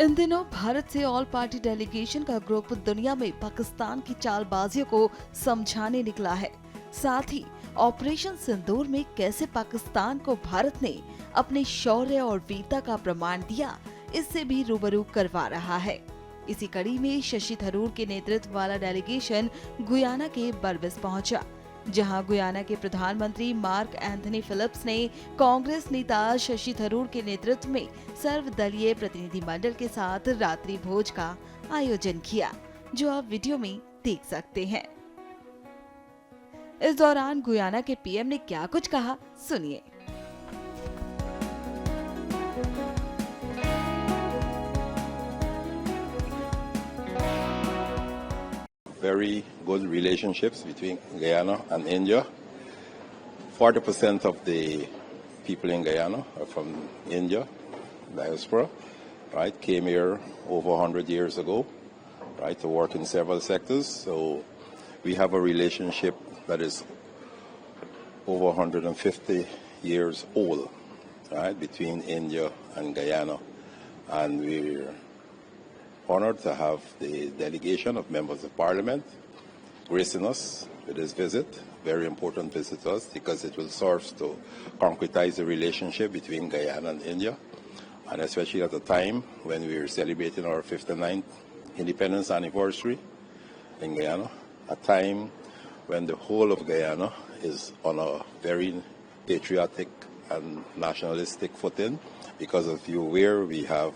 इन दिनों भारत से all party delegation का ग्रुप दुनिया में पाकिस्तान की चालबाजियों को समझाने निकला है। साथ ही ऑपरेशन सिंदूर में कैसे पाकिस्तान को भारत ने अपने शौर्य और वीरता का प्रमाण दिया, इससे भी रूबरू करवा रहा है। इसी कड़ी में शशि थरूर के नेतृत्व वाला डेलीगेशन गुयाना के बर्बिस पहुंचा, जहां गुयाना के प्रधानमंत्री मार्क एंथनी फिलिप्स ने कांग्रेस नेता शशि थरूर के नेतृत्व में सर्वदलीय प्रतिनिधिमंडल के साथ रात्रि भोज का आयोजन किया, जो आप वीडियो में देख सकते हैं। इस दौरान गुयाना के पीएम ने क्या कुछ कहा, सुनिए। Very good relationships between Guyana and India. 40% of the people in Guyana are from India, diaspora, right? Came here over 100 years ago, right, to work in several sectors. So we have a relationship that is over 150 years old, right, between India and Guyana. And we're honored to have the delegation of members of parliament gracing us with this visit. Very important visit to us because it will serve to concretize the relationship between Guyana and India, and especially at a time when we are celebrating our 59th independence anniversary in Guyana, a time when the whole of Guyana is on a very patriotic and nationalistic footing, because if you're aware, we have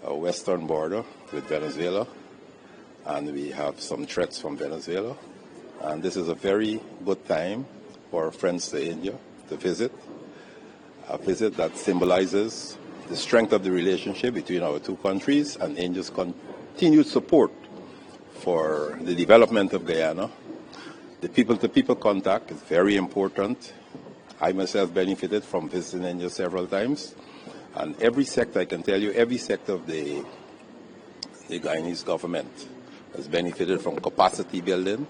a western border with Venezuela, and we have some threats from Venezuela. And this is a very good time for our friends to India to visit, a visit that symbolizes the strength of the relationship between our two countries and India's continued support for the development of Guyana. The people-to-people contact is very important. I myself benefited from visiting India several times. And every sector, I can tell you, every sector of the Guyanese government has benefited from capacity building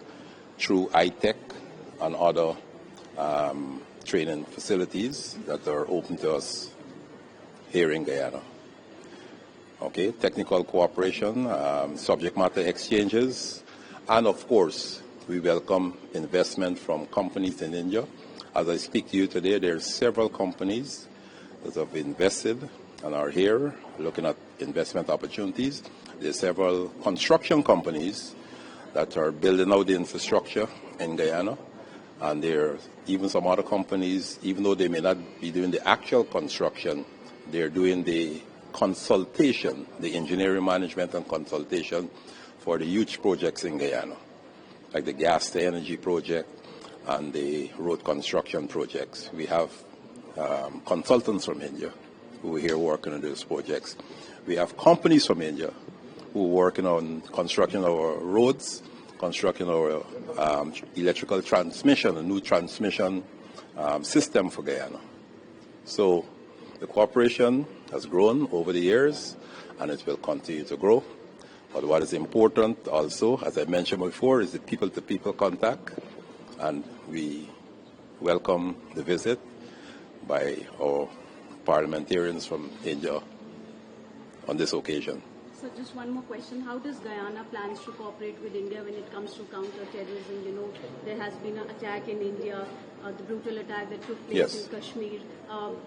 through ITEC and other training facilities that are open to us here in Guyana. Okay, technical cooperation, subject matter exchanges, and of course, we welcome investment from companies in India. As I speak to you today, there are several companies that have invested and are here looking at investment opportunities. There are several construction companies that are building out the infrastructure in Guyana, and there are even some other companies, even though they may not be doing the actual construction, they're doing the consultation, the engineering management and consultation for the huge projects in Guyana, like the gas to energy project and the road construction projects. We have consultants from India who are here working on those projects. We have companies from India who are working on constructing our roads, constructing our electrical transmission, a new transmission system for Guyana. So the cooperation has grown over the years, and it will continue to grow. But what is important also, as I mentioned before, is the people-to-people contact, and we welcome the visit by our parliamentarians from India on this occasion. So just one more question. How does Guyana plans to cooperate with India when it comes to counter-terrorism? You know, there has been an attack in India, the brutal attack that took place in Kashmir.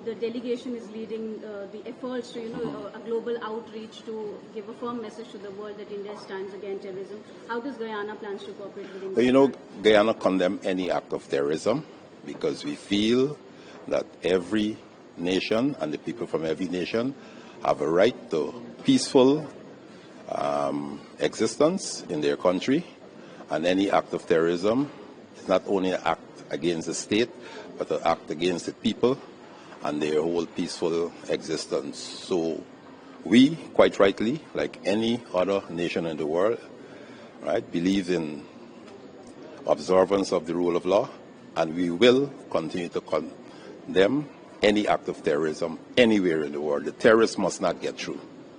The delegation is leading the efforts to, a global outreach to give a firm message to the world that India stands against terrorism. How does Guyana plans to cooperate with India? Well, Guyana condemns any act of terrorism because we feel that every nation and the people from every nation have a right to peaceful existence in their country, and any act of terrorism is not only an act against the state, but an act against the people and their whole peaceful existence. So we, quite rightly, like any other nation in the world, right, believe in observance of the rule of law, and we will continue to condemn any act of terrorism anywhere in the world. The terrorists must not get through.